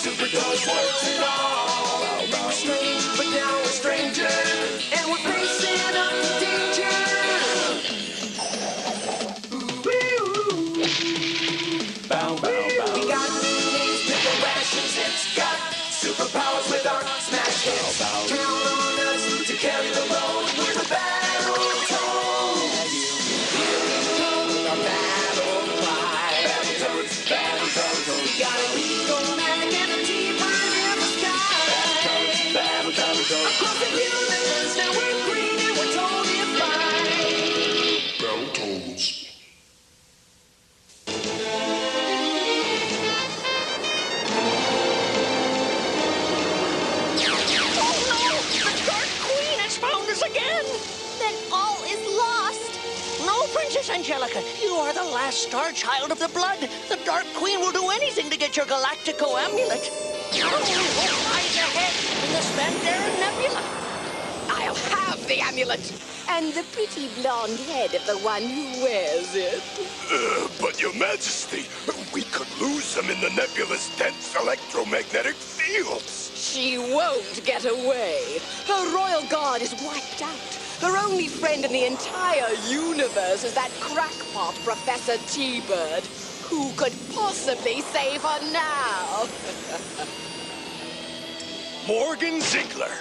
super dogs works it all. We were strange, but now we're strangers, and we're facing up to danger. Bow, bow, bow. We got names, pickle rations, it's got superpowers with our smash hits. Count on us to carry the load. We're the Battletoads. Here we come with our battle cry. Battletoads, Battletoads. We got an eagle-matic and a T-bird in the sky. Battletoads, Battletoads. Across the universe, now we're green and we're totally fine. Battletoads. Princess Angelica, you are the last star child of the blood. The Dark Queen will do anything to get your Galactico amulet. Eyes ahead in the Spandera Nebula. I'll have the amulet. And the pretty blonde head of the one who wears it. But Your Majesty, we could lose them in the nebula's dense electromagnetic fields. She won't get away. Her royal guard is wiped out. Her only friend in the entire universe is that crackpot Professor T-Bird. Who could possibly save her now? Morgan Ziegler,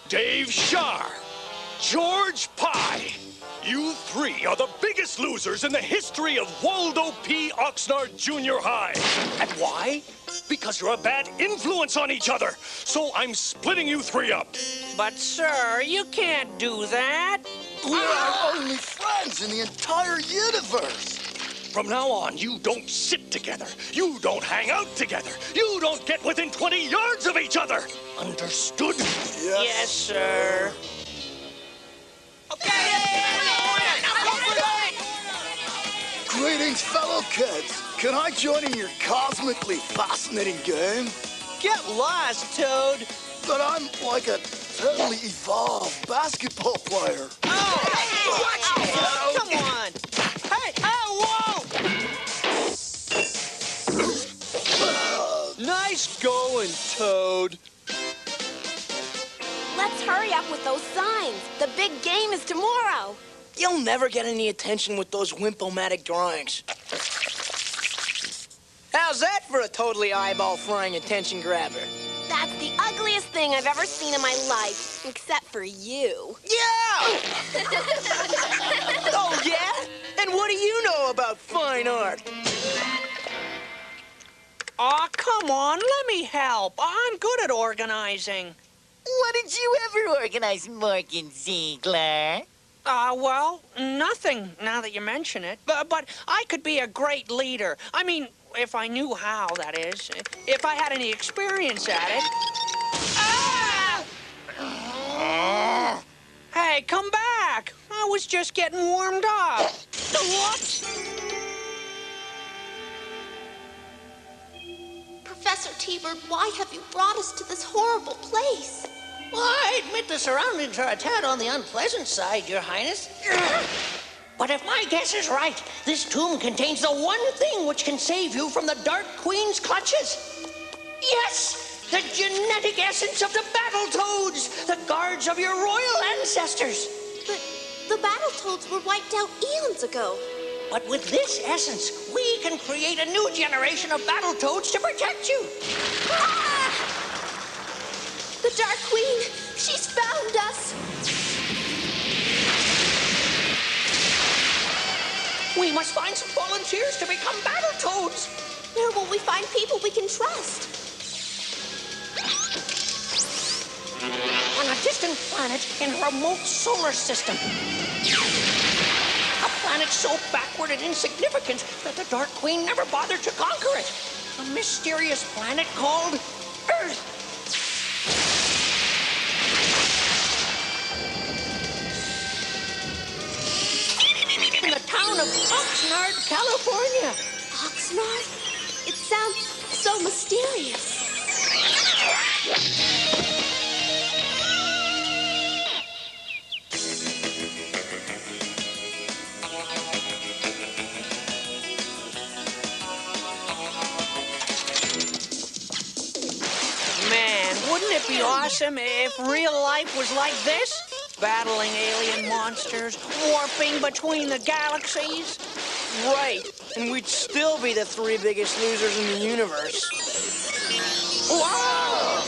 Dave Sharr, George Pye. You three are the biggest losers in the history of Waldo P. Oxnard Junior High. And why? Because you're a bad influence on each other. So I'm splitting you three up. But, sir, you can't do that. We're our only friends in the entire universe. From now on, you don't sit together. You don't hang out together. You don't get within 20 yards of each other. Understood? Yes, sir. Greetings, fellow kids. Can I join in your cosmically fascinating game? Get lost, Toad. But I'm like a totally evolved basketball player. Oh, come on. Hey, oh, whoa. Nice going, Toad. Let's hurry up with those signs. The big game is tomorrow. You'll never get any attention with those wimp-o-matic drawings. How's that for a totally eyeball-frying attention grabber? That's the ugliest thing I've ever seen in my life, except for you. Yeah! Oh, yeah? And what do you know about fine art? Aw, come on, let me help. I'm good at organizing. What did you ever organize, Morgan Ziegler? Well, nothing, now that you mention it. But I could be a great leader. I mean, if I knew how, that is. If I had any experience at it. Ah! Hey, come back. I was just getting warmed up. What? Professor T-Bird, why have you brought us to this horrible place? Well, I admit the surroundings are a tad on the unpleasant side, Your Highness. But if my guess is right, this tomb contains the one thing which can save you from the Dark Queen's clutches. Yes! The genetic essence of the Battletoads, the guards of your royal ancestors. But the Battletoads were wiped out eons ago. But with this essence, we can create a new generation of Battletoads to protect you. Ah! The Dark Queen, she's found us. We must find some volunteers to become Battletoads. Where will we find people we can trust? On a distant planet in a remote solar system. A planet so backward and insignificant that the Dark Queen never bothered to conquer it. A mysterious planet called Earth. In the town of Oxnard, California. Oxnard? It sounds so mysterious. it be awesome if real life was like this? Battling alien monsters, warping between the galaxies? Right. And we'd still be the three biggest losers in the universe. Whoa!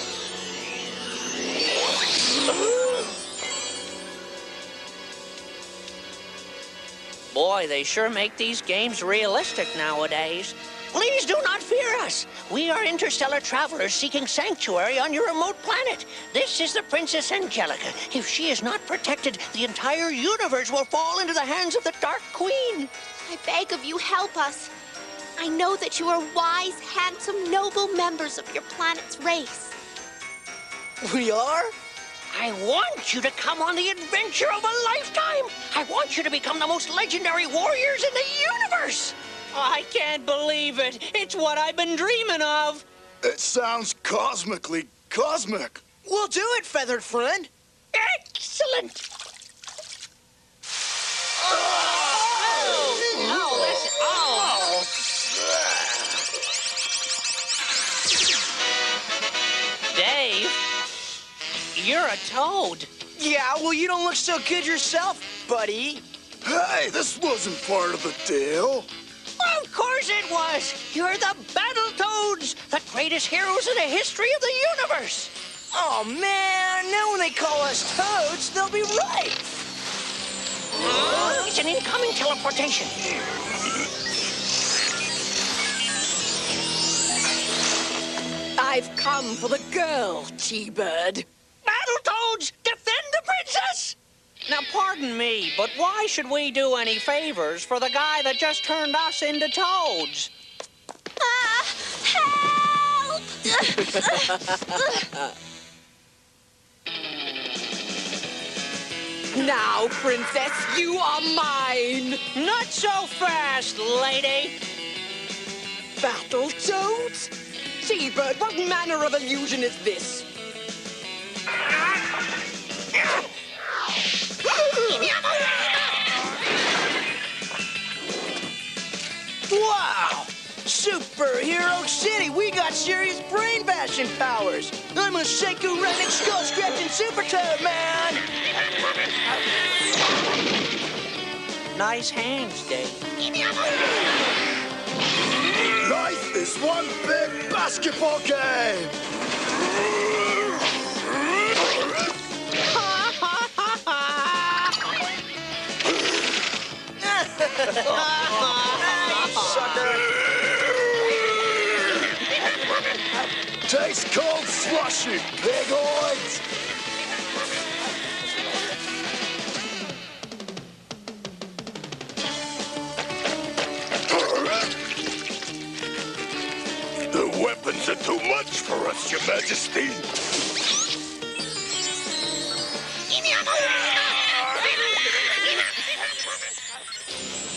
Boy, they sure make these games realistic nowadays. Please do not fear us. We are interstellar travelers seeking sanctuary on your remote planet. This is the Princess Angelica. If she is not protected, the entire universe will fall into the hands of the Dark Queen. I beg of you, help us. I know that you are wise, handsome, noble members of your planet's race. We are? I want you to come on the adventure of a lifetime. I want you to become the most legendary warriors in the universe. I can't believe it. It's what I've been dreaming of. It sounds cosmically cosmic. We'll do it, feathered friend. Excellent. Oh, listen. Oh. Dave, you're a toad. Yeah, well, you don't look so good yourself, buddy. Hey, this wasn't part of the deal. Of course it was. You're the Battletoads, the greatest heroes in the history of the universe. Oh, man, now when they call us toads, they'll be right. It's an incoming teleportation. I've come for the girl, T-Bird. Battletoads, defend the princess! Now, pardon me, but why should we do any favors for the guy that just turned us into toads? Help! Now, princess, you are mine. Not so fast, lady. Battletoads? T-Bird, what manner of illusion is this? Wow! Superhero City, we got serious brain bashing powers. I'm a psychorenic skull-scratching super toad, man! Nice hands, Dave. Life is one big basketball game. Taste cold slushy, pigoids. The weapons are too much for us, Your Majesty.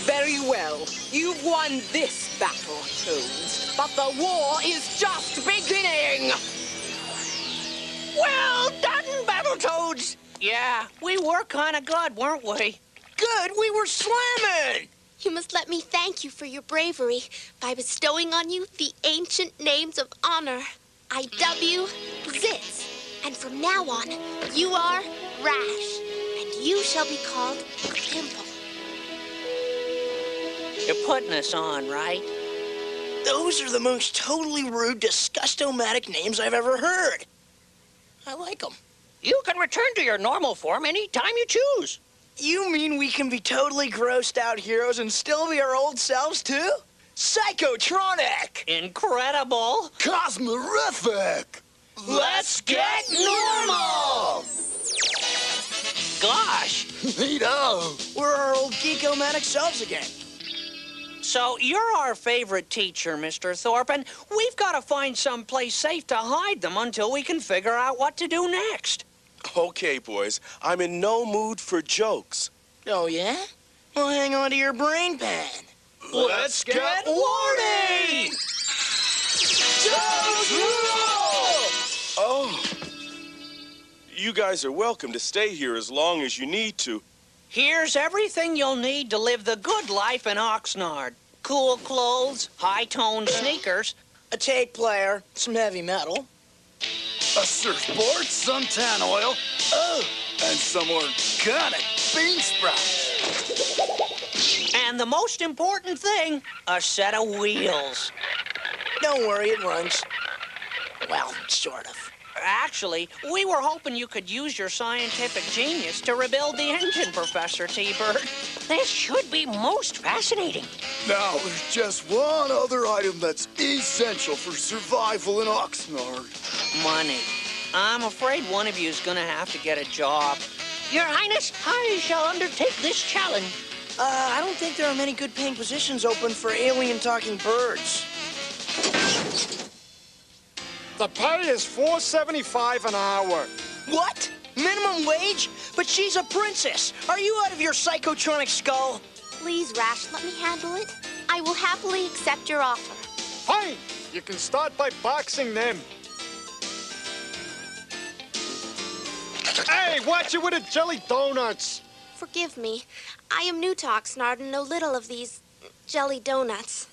Very well. You've won this battle, Toads. But the war is just beginning! Well done, Battletoads! Yeah, we were kind of good, weren't we? Good, we were slamming! You must let me thank you for your bravery by bestowing on you the ancient names of honor. I.W. Zitz. And from now on, you are Rash. And you shall be called Pimple. You're putting us on, right? Those are the most totally rude, disgustomatic names I've ever heard. I like them. You can return to your normal form anytime you choose. You mean we can be totally grossed out heroes and still be our old selves, too? Psychotronic! Incredible. Cosmorific. Let's get normal! Gosh. Neato. We're our old geekomatic selves again. So you're our favorite teacher, Mr. Thorpe. We've got to find some place safe to hide them until we can figure out what to do next. Okay, boys, I'm in no mood for jokes. Oh, yeah? Well, hang on to your brain pan. Let's get warty! Toads rule! Oh. You guys are welcome to stay here as long as you need to. Here's everything you'll need to live the good life in Oxnard. Cool clothes, high-toned sneakers. A tape player, some heavy metal. a surfboard, suntan oil, and some organic bean sprouts. And the most important thing, a set of wheels. Don't worry, it runs. Well, sort of. Actually, we were hoping you could use your scientific genius to rebuild the engine, Professor T-Bird. This should be most fascinating. Now, there's just one other item that's essential for survival in Oxnard. Money. I'm afraid one of you is gonna have to get a job. Your Highness, I shall undertake this challenge. I don't think there are many good paying positions open for alien-talking birds. The pay is $4.75 an hour. What? Minimum wage? But she's a princess. Are you out of your psychotronic skull? Please, Rash, let me handle it. I will happily accept your offer. Fine. You can start by boxing them. Hey, watch it with the jelly donuts. Forgive me. I am new to Oxnard and know little of these jelly donuts.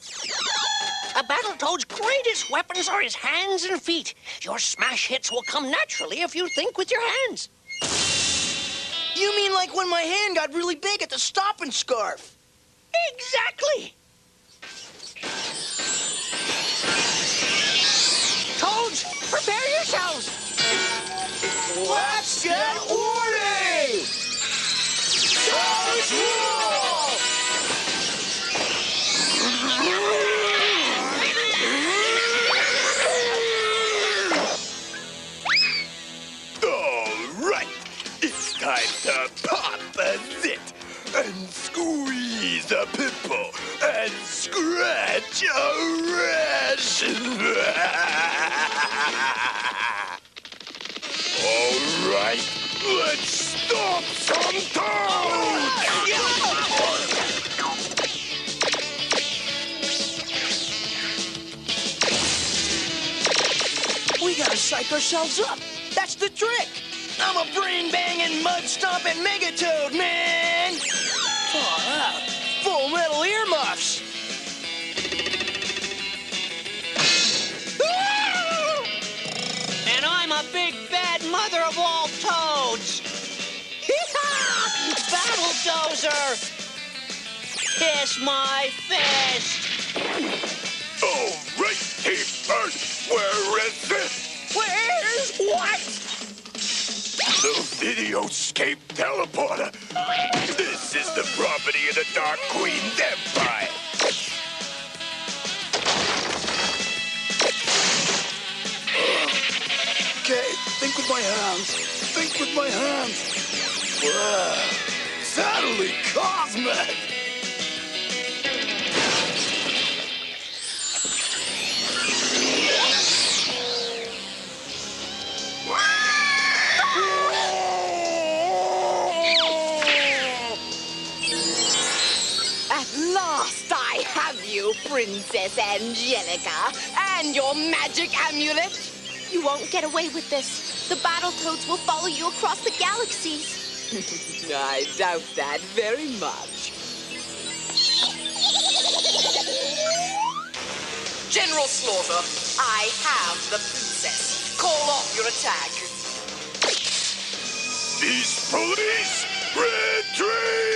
A Battletoad's greatest weapons are his hands and feet. Your smash hits will come naturally if you think with your hands. You mean like when my hand got really big at the stopping scarf? Exactly. Toads, prepare yourselves. Let's get orderly! Charge rule! All right, it's time to pop a zit and squeeze a pimple and scratch a rash. All right, let's stomp some toads! We gotta psych ourselves up. That's the trick. I'm a brain-banging, mud-stomping megatoad, man! Far out. Full metal earmuffs. And I'm a big bad mother of all toads. Battletoads! Kiss my fist. All right, T-Bird, where is it? Where's what? The videoscape teleporter. This is the property of the Dark Queen's Empire. Okay, think with my hands. Think with my hands. Wow, totally cosmic. At last I have you, Princess Angelica, and your magic amulet. You won't get away with this. The Battletoads will follow you across the galaxies. I doubt that very much. General Slaughter, I have the princess. Call off your attack. These police, retreat!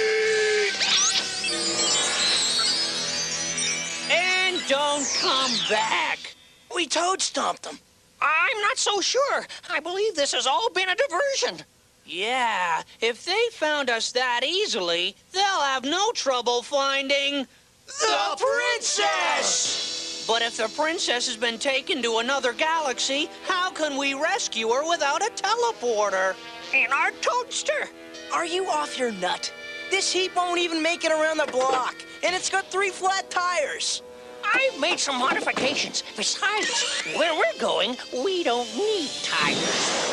And don't come back. We toad stomped them. I'm not so sure. I believe this has all been a diversion. Yeah, if they found us that easily, they'll have no trouble finding The princess! But if the princess has been taken to another galaxy, how can we rescue her without a teleporter? In our toadster. Are you off your nut? This heap won't even make it around the block, and it's got 3 flat tires. I've made some modifications. Besides, where we're going, we don't need tires.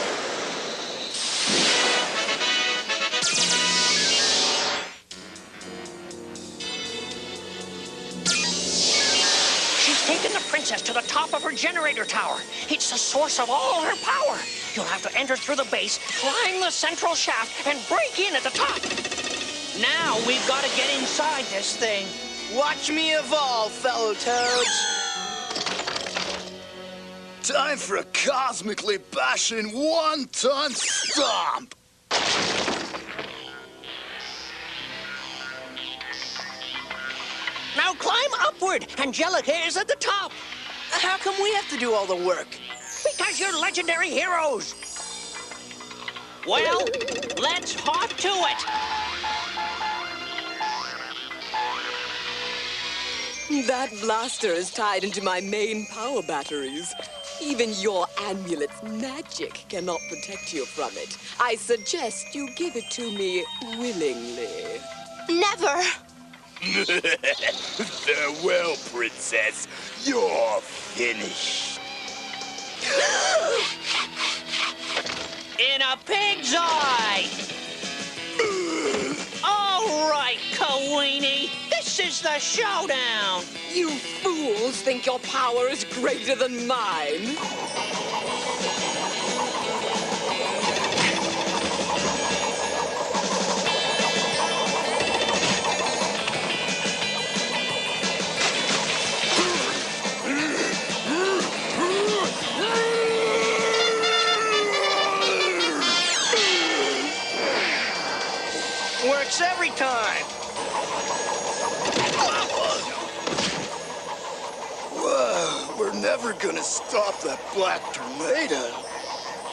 She's taken the princess to the top of her generator tower. It's the source of all her power. You'll have to enter through the base, climb the central shaft, and break in at the top. Now we've got to get inside this thing. Watch me evolve, fellow toads. Time for a cosmically bashing one-ton stomp! Now climb upward. Angelica is at the top. How come we have to do all the work? Because you're legendary heroes. Well, let's hop to it. That blaster is tied into my main power batteries. Even your amulet's magic cannot protect you from it. I suggest you give it to me willingly. Never. Farewell, princess. You're finished. In a pig's eye. All right, Kawini. This is the showdown. You fools think your power is greater than mine. Works every time. Whoa, we're never gonna stop that black tornado.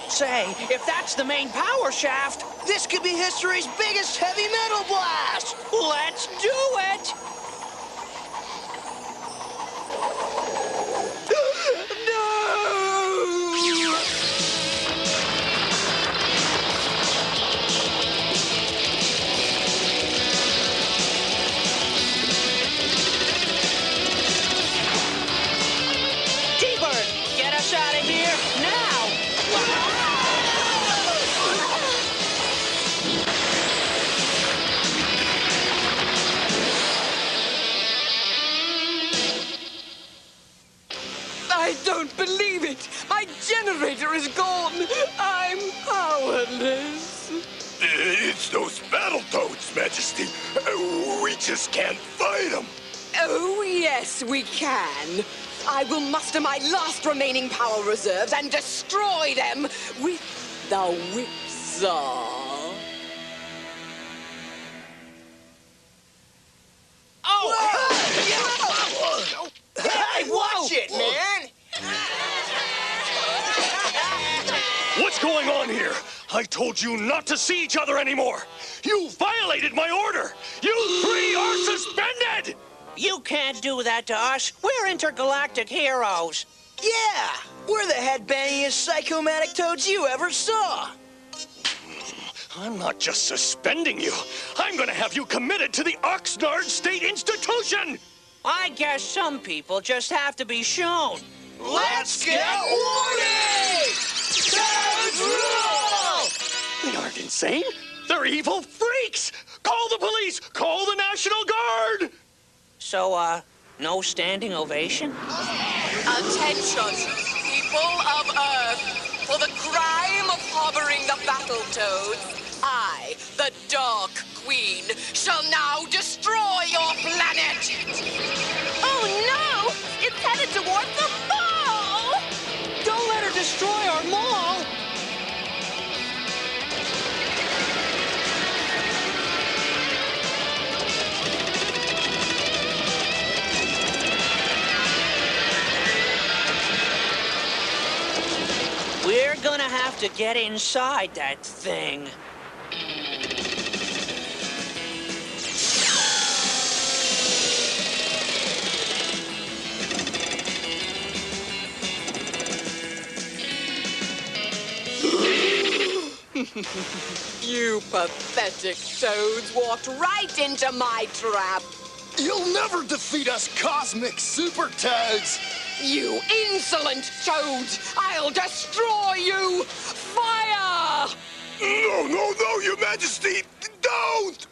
Say, if that's the main power shaft, this could be history's biggest heavy metal blast! Let's do it. Get us out of here now! I don't believe it! My generator is gone! I'm powerless! It's those Battletoads, Majesty. We just can't fight them. Oh, yes, we can. I will muster my last remaining power reserves and destroy them with the whipsaw. Hey, watch it, man! What's going on here? I told you not to see each other anymore. You violated my order. You three are suspended. You can't do that to us. We're intergalactic heroes. Yeah! We're the headbangingest psychomatic toads you ever saw! I'm not just suspending you. I'm gonna have you committed to the Oxnard State Institution. I guess some people just have to be shown. Let's get warning! Toads rule! They aren't insane. They're evil freaks. Call the police. Call the National Guard. So, no standing ovation? Attention, people of Earth, for the crime of harboring the Battletoads, I, the Dark Queen, shall now destroy your planet! Oh no! It's headed toward the mall! Don't let her destroy our mall! We're gonna have to get inside that thing. You pathetic toads walked right into my trap. You'll never defeat us, cosmic super toads. You insolent toads! I'll destroy you! Fire! No, no, no, Your Majesty! Don't!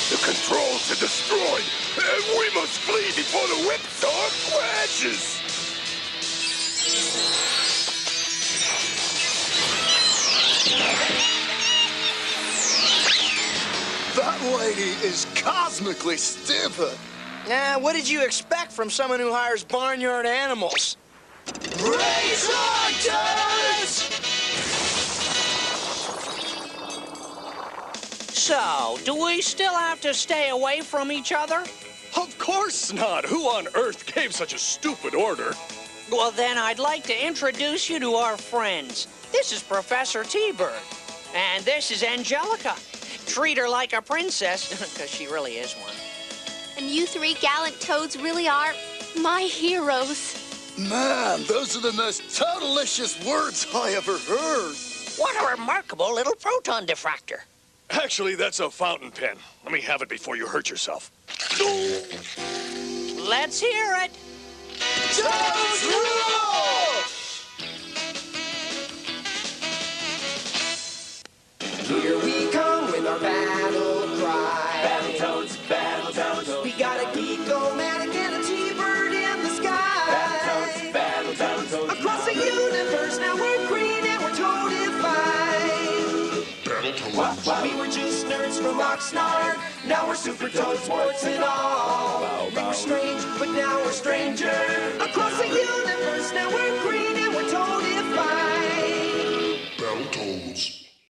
The controls are destroyed, and we must flee before the whipsaw crashes! That That lady is cosmically stupid. What did you expect from someone who hires barnyard animals? So, do we still have to stay away from each other? Of course not. Who on earth gave such a stupid order? Well, then I'd like to introduce you to our friends. This is Professor T-Bird, and this is Angelica. Treat her like a princess, because she really is one. And you three gallant toads really are my heroes. Man, those are the most totalicious words I ever heard. What a remarkable little proton diffractor. Actually, that's a fountain pen. Let me have it before you hurt yourself. Let's hear it. Toads rule! Here we come with our battle cry. Battletoads, Battletoads. We got a geek-o-matic and a T-bird in the sky. Battletoads, Battletoads. Across the universe, now we're green and we're toadified. Battletoads. We were just nerds from Oxnard. Now we're super toads, warts and all. We were strange, but now we're stranger. Across the universe, now we're green